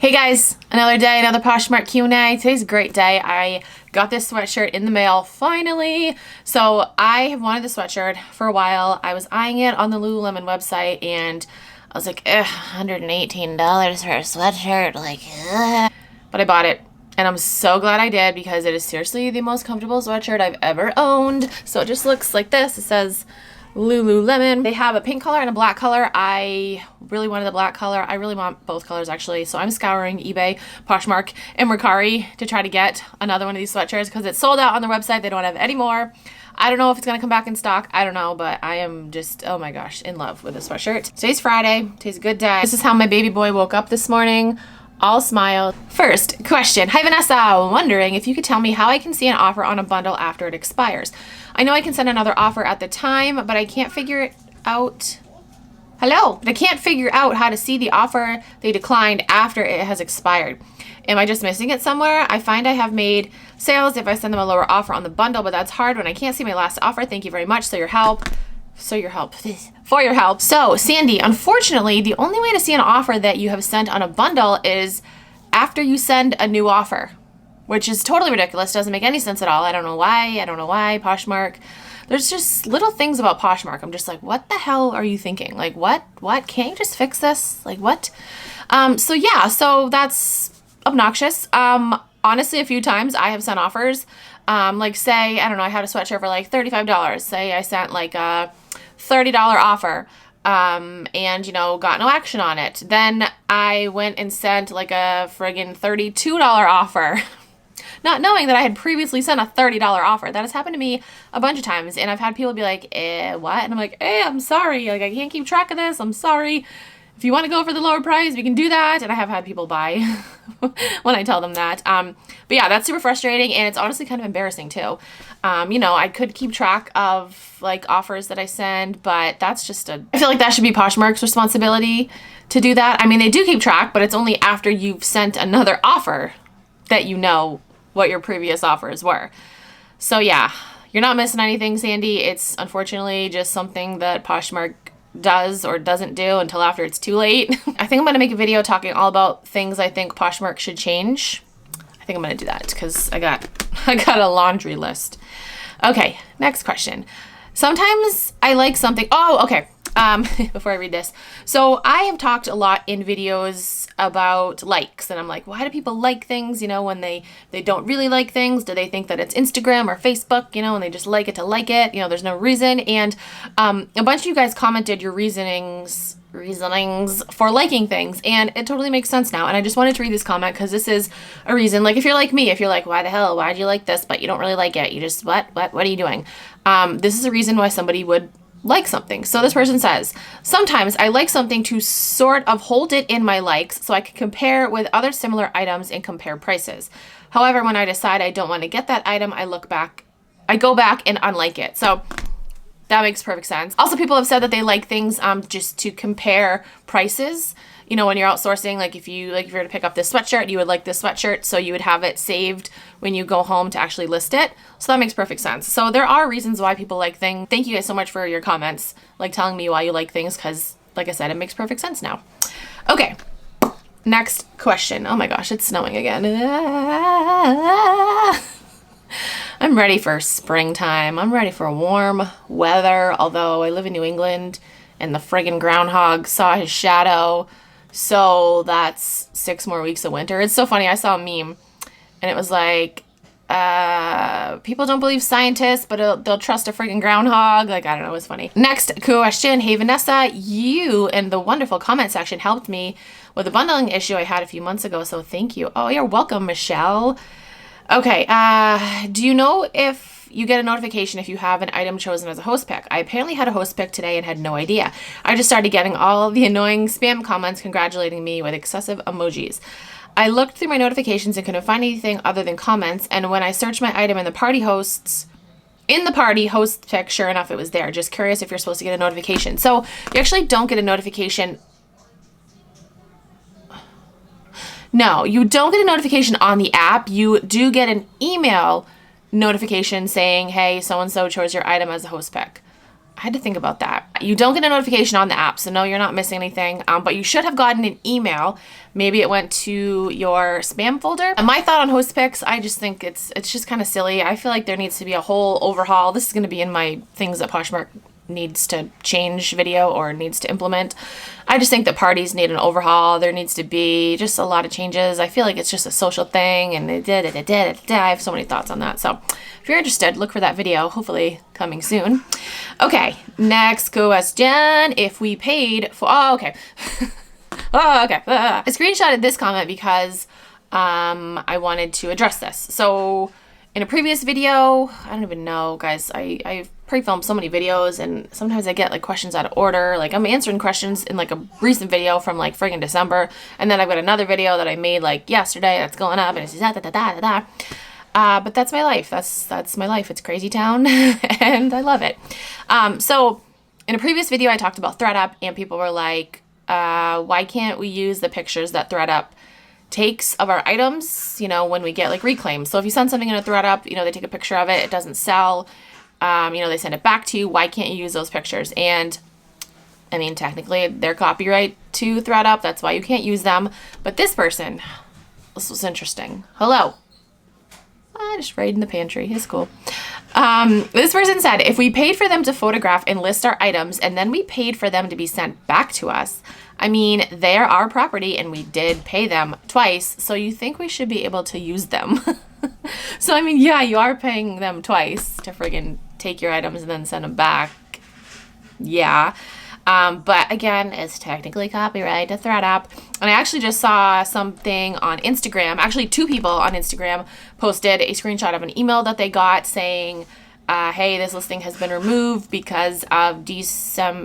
Hey guys, another day, another Poshmark Q&A. Today's a great day. I got this sweatshirt in the mail, finally. So I have wanted the sweatshirt for a while. I was eyeing it on the Lululemon website and I was like, $118 for a sweatshirt, But I bought it and I'm so glad I did because it is seriously the most comfortable sweatshirt I've ever owned. So it just looks like this. It says Lululemon. They have a pink color and a black color. I really wanted the black color. I really want both colors actually. So I'm scouring eBay, Poshmark, and Mercari to try to get another one of these sweatshirts because it's sold out on their website. They don't have any more. I don't know if it's going to come back in stock. I don't know, but I am just, oh my gosh, in love with this sweatshirt. Today's Friday. Today's a good day. This is how my baby boy woke up this morning. All smile. First question. Hi Vanessa, wondering if you could tell me how I can see an offer on a bundle after it expires. I know I can send another offer at the time, but I can't figure it out. Hello. But I can't figure out how to see the offer they declined after it has expired. Am I just missing it somewhere? I find I have made sales if I send them a lower offer on the bundle, but that's hard when I can't see my last offer. Thank you very much for your help. So, Sandy, unfortunately, the only way to see an offer that you have sent on a bundle is after you send a new offer, which is totally ridiculous. Doesn't make any sense at all. I don't know why. Poshmark. There's just little things about Poshmark. I'm just like, what the hell are you thinking? Like, what? Can't you just fix this? Like, what? So that's obnoxious. Honestly, a few times I have sent offers. Like say, I don't know, I had a sweatshirt for like $35. Say I sent like a $30 offer, and got no action on it. Then I went and sent like a friggin' $32 offer, not knowing that I had previously sent a $30 offer. That has happened to me a bunch of times, and I've had people be like, what? And I'm like, I'm sorry, like I can't keep track of this. I'm sorry. If you want to go for the lower price, we can do that. And I have had people buy when I tell them that. But yeah, that's super frustrating. And it's honestly kind of embarrassing too. I could keep track of like offers that I send, but that's just I feel like that should be Poshmark's responsibility to do that. I mean, they do keep track, but it's only after you've sent another offer that you know what your previous offers were. So yeah, you're not missing anything, Sandy. It's unfortunately just something that Poshmark does or doesn't do until after it's too late. I think I'm going to make a video talking all about things I think Poshmark should change. I think I'm going to do that because I got a laundry list. Okay, next question. Sometimes I like something. Oh, okay. Before I read this. So I have talked a lot in videos about likes, and I'm like, why do people like things, when they don't really like things? Do they think that it's Instagram or Facebook, and they just like it to like it? There's no reason. And a bunch of you guys commented your reasonings for liking things, and it totally makes sense now. And I just wanted to read this comment because this is a reason. Like if you're like me, if you're like, why the hell, why'd you like this, but you don't really like it, you just, what are you doing? This is a reason why somebody would like something. So this person says, sometimes I like something to sort of hold it in my likes so I can compare with other similar items and compare prices. However, when I decide I don't want to get that item, I go back and unlike it. So that makes perfect sense. Also, people have said that they like things just to compare prices. When you're outsourcing, like if you were to pick up this sweatshirt, you would like this sweatshirt, so you would have it saved when you go home to actually list it. So that makes perfect sense. So there are reasons why people like things. Thank you guys so much for your comments, like telling me why you like things, because like I said, it makes perfect sense now. Okay, next question. Oh my gosh, it's snowing again. I'm ready for springtime. I'm ready for warm weather, although I live in New England and the friggin' groundhog saw his shadow. So that's 6 more weeks of winter. It's so funny. I saw a meme and it was like, people don't believe scientists, but they'll trust a freaking groundhog. Like, I don't know. It was funny. Next question. Hey, Vanessa, you in the wonderful comment section helped me with a bundling issue I had a few months ago. So thank you. Oh, you're welcome, Michelle. Okay. Do you know if you get a notification if you have an item chosen as a host pick? I apparently had a host pick today and had no idea. I just started getting all the annoying spam comments congratulating me with excessive emojis. I looked through my notifications and couldn't find anything other than comments, and when I searched my item in the party host pick, sure enough, it was there. Just curious if you're supposed to get a notification. So you actually don't get a notification. No, you don't get a notification on the app. You do get an email notification saying, hey, so-and-so chose your item as a host pick. I had to think about that. You don't get a notification on the app, so no, you're not missing anything. But you should have gotten an email. Maybe it went to your spam folder. And my thought on host picks, I just think it's just kind of silly. I feel like there needs to be a whole overhaul. This is going to be in my things that Poshmark needs to change video or needs to implement. I just think that parties need an overhaul. There needs to be just a lot of changes. I feel like it's just a social thing, and I have so many thoughts on that. So if you're interested, look for that video, hopefully coming soon. Okay, next question. If we paid for, oh, okay. Oh, okay. I screenshotted this comment because I wanted to address this. So in a previous video, I don't even know, guys, I've pre-filmed so many videos, and sometimes I get like questions out of order. Like I'm answering questions in like a recent video from like friggin' December, and then I've got another video that I made like yesterday that's going up, and it's da da da da da da. But that's my life. That's my life. It's crazy town, and I love it. So in a previous video, I talked about ThreadUp, and people were like, why can't we use the pictures that ThreadUp takes of our items, you know, when we get like reclaims? So if you send something in a ThreadUp, you know, they take a picture of it, it doesn't sell, you know, they send it back to you. Why can't you use those pictures? And I mean, technically they're copyright to ThreadUp. That's why you can't use them. But this person, this was interesting. Hello. Just right in the pantry. It's cool. This person said, if we paid for them to photograph and list our items, and then we paid for them to be sent back to us, I mean, they're our property and we did pay them twice. So you think we should be able to use them? So, I mean, yeah, you are paying them twice to friggin' take your items and then send them back. Yeah. But again, it's technically copyright to ThreadUp. And I actually just saw something on Instagram. Actually, 2 people on Instagram posted a screenshot of an email that they got saying, hey, this listing has been removed because of DCRMA,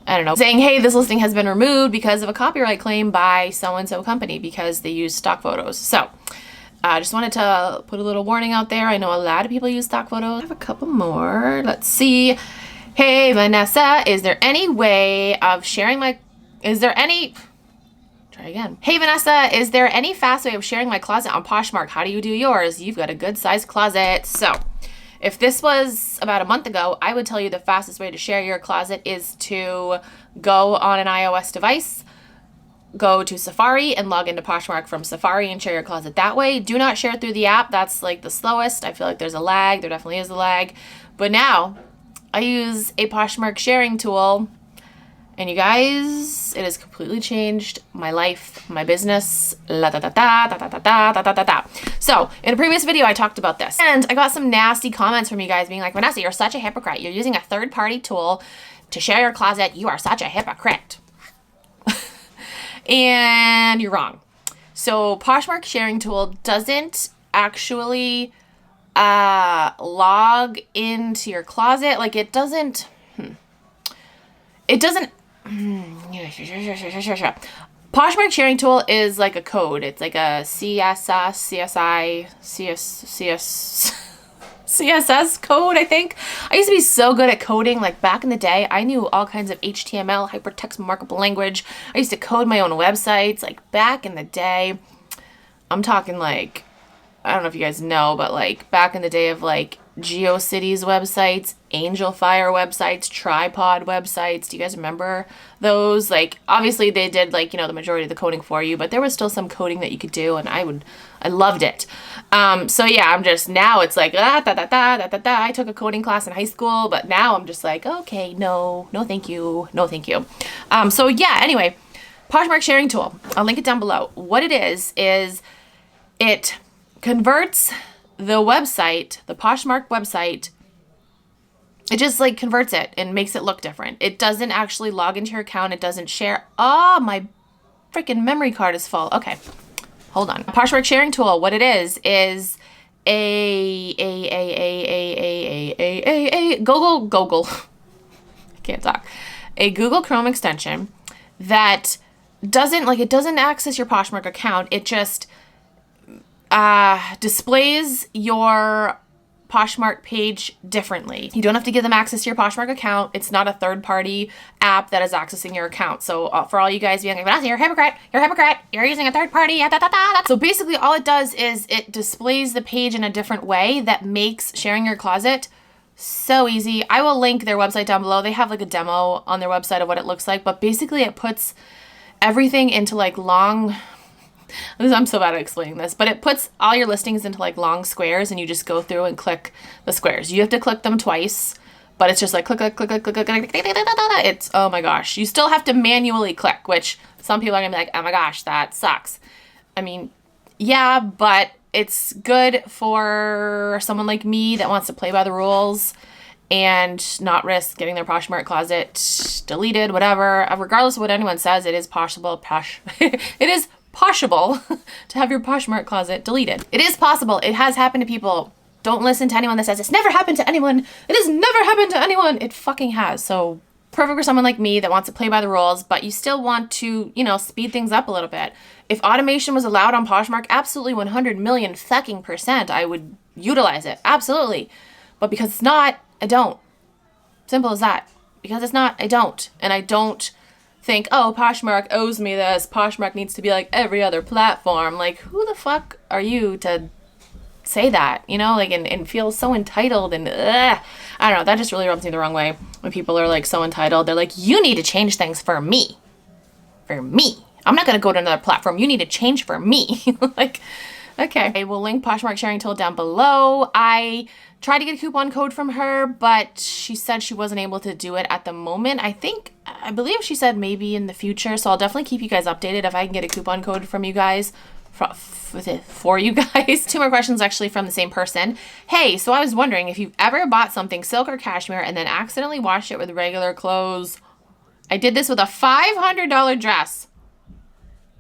I don't know, saying, hey, this listing has been removed because of a copyright claim by so-and-so company because they use stock photos. So I just wanted to put a little warning out there. I know a lot of people use stock photos. I have a couple more. Let's see. Hey, Vanessa, is there any way of sharing my, try again. Hey, Vanessa, is there any fast way of sharing my closet on Poshmark? How do you do yours? You've got a good sized closet. So if this was about a month ago, I would tell you the fastest way to share your closet is to go on an iOS device, go to Safari and log into Poshmark from Safari and share your closet that way. Do not share through the app. That's like the slowest. I feel like there's a lag. There definitely is a lag. But now I use a Poshmark sharing tool, and you guys, it has completely changed my life, my business, la da da da da da da da da da da da. So in a previous video, I talked about this, and I got some nasty comments from you guys being like, Vanessa, you're such a hypocrite. You're using a third-party tool to share your closet. You are such a hypocrite. And you're wrong. So Poshmark sharing tool doesn't actually log into your closet. Like it doesn't, Poshmark sharing tool is like a code. It's like a CSS code, I think. I used to be so good at coding. Like back in the day, I knew all kinds of HTML, hypertext markup language. I used to code my own websites. Like back in the day, I'm talking like, I don't know if you guys know, but like back in the day of like GeoCities websites, Angel Fire websites, Tripod websites. Do you guys remember those? Like obviously they did like, you know, the majority of the coding for you, but there was still some coding that you could do, and I loved it. So yeah, I'm just, now it's like, I took a coding class in high school, but now I'm just like, okay, no, thank you. No, thank you. So yeah, anyway, Poshmark sharing tool, I'll link it down below. What it is it converts the website, the Poshmark website, it just like converts it and makes it look different. It doesn't actually log into your account. It doesn't share. Oh, my freaking memory card is full. Okay, hold on. Poshmark sharing tool, what it is a Google, I can't talk. A Google Chrome extension that doesn't access your Poshmark account. It just displays your Poshmark page differently. You don't have to give them access to your Poshmark account. It's not a third-party app that is accessing your account. So for all you guys being like, Vanessa, you're a hypocrite, you're using a third party, da, da, da, da. So basically all it does is it displays the page in a different way that makes sharing your closet So easy. I will link their website down below. They have like a demo on their website of what it looks like, but basically it puts everything into like long, I'm so bad at explaining this, but it puts all your listings into like long squares and you just go through and click the squares. You have to click them twice, but it's just like click, click, click, click, click, click, click, click, click, click. It's, oh my gosh. You still have to manually click, which some people are gonna be like, oh my gosh, that sucks. I mean, yeah, but it's good for someone like me that wants to play by the rules and not risk getting their Poshmark closet deleted, whatever. Regardless of what anyone says, it is possible, it is possible to have your Poshmark closet deleted. It is possible. It has happened to people. Don't listen to anyone that says it's never happened to anyone. It has never happened to anyone. It fucking has. So perfect for someone like me that wants to play by the rules, but you still want to, you know, speed things up a little bit. If automation was allowed on Poshmark, absolutely 100 million fucking %, I would utilize it. Absolutely. But because it's not, I don't. Simple as that. Because it's not, I don't. And I don't think, oh, Poshmark owes me this. Poshmark needs to be like every other platform. Like, who the fuck are you to say that, you know, like, and feel so entitled and I don't know, that just really rubs me the wrong way when people are like so entitled. They're like, you need to change things for me. For me. I'm not going to go to another platform. You need to change for me. Like, okay. I will link Poshmark sharing tool down below. I tried to get a coupon code from her, but she said she wasn't able to do it at the moment. I believe she said maybe in the future. So I'll definitely keep you guys updated if I can get a coupon code from you guys. For you guys. 2 more questions actually from the same person. Hey, so I was wondering if you've ever bought something silk or cashmere and then accidentally washed it with regular clothes. I did this with a $500 dress.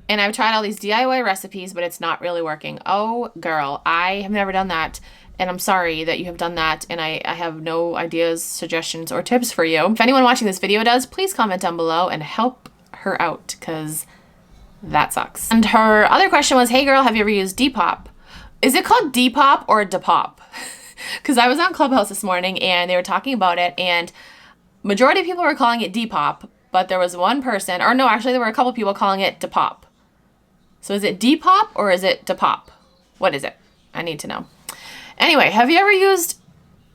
And I've tried all these DIY recipes, but it's not really working. Oh, girl, I have never done that. And I'm sorry that you have done that. And I have no ideas, suggestions, or tips for you. If anyone watching this video does, please comment down below and help her out, because that sucks. And her other question was, hey girl, have you ever used Depop? Is it called Depop or Depop? Because I was on Clubhouse this morning and they were talking about it, and majority of people were calling it Depop, but there was one person, or no, actually there were a couple people calling it Depop. So is it Depop or is it Depop? What is it? I need to know. Anyway, have you ever used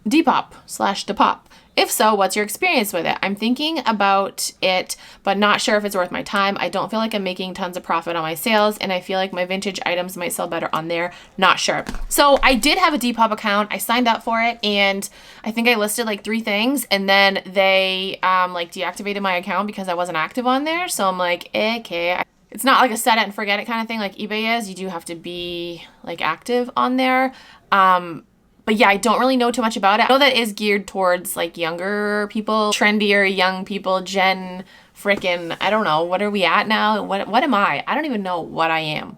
Depop/Depop? If so, what's your experience with it? I'm thinking about it, but not sure if it's worth my time. I don't feel like I'm making tons of profit on my sales, and I feel like my vintage items might sell better on there. Not sure. So I did have a Depop account. I signed up for it, and I think I listed like 3 things, and then they like deactivated my account because I wasn't active on there. So I'm like, okay. It's not like a set it and forget it kind of thing like eBay is. You do have to be like active on there. But yeah, I don't really know too much about it. I know that is geared towards like younger people, trendier young people, Gen frickin', I don't know. What are we at now? What am I? I don't even know what I am.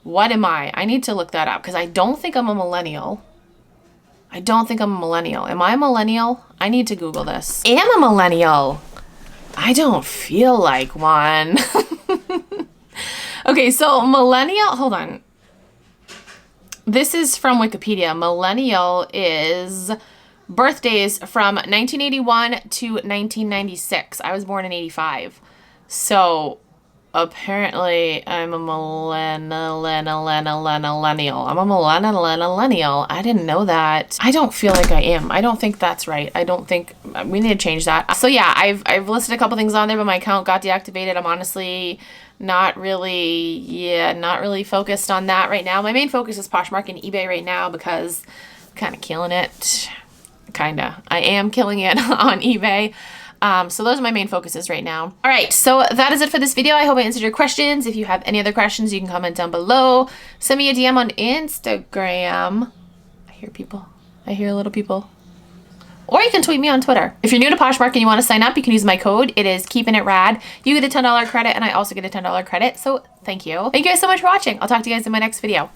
What am I? I need to look that up because I don't think I'm a millennial. I don't think I'm a millennial. Am I a millennial? I need to Google this. Am a millennial. I don't feel like one. Okay, so millennial, hold on. This is from Wikipedia. Millennial is birthdays from 1981 to 1996. I was born in 85. So apparently I'm a millennial. I'm a millennial. I didn't know that. I don't feel like I am. I don't think that's right. I don't think we need to change that. So yeah, I've listed a couple things on there, but my account got deactivated. I'm honestly not really focused on that right now. My main focus is Poshmark and eBay right now because I'm kind of killing it. I am killing it on eBay. So those are my main focuses right now. All right, so that is it for this video. I hope I answered your questions. If you have any other questions, you can comment down below. Send me a DM on Instagram. I hear little people. Or you can tweet me on Twitter. If you're new to Poshmark and you want to sign up, you can use my code. It is KeepinItRad. You get a $10 credit and I also get a $10 credit. So thank you. Thank you guys so much for watching. I'll talk to you guys in my next video.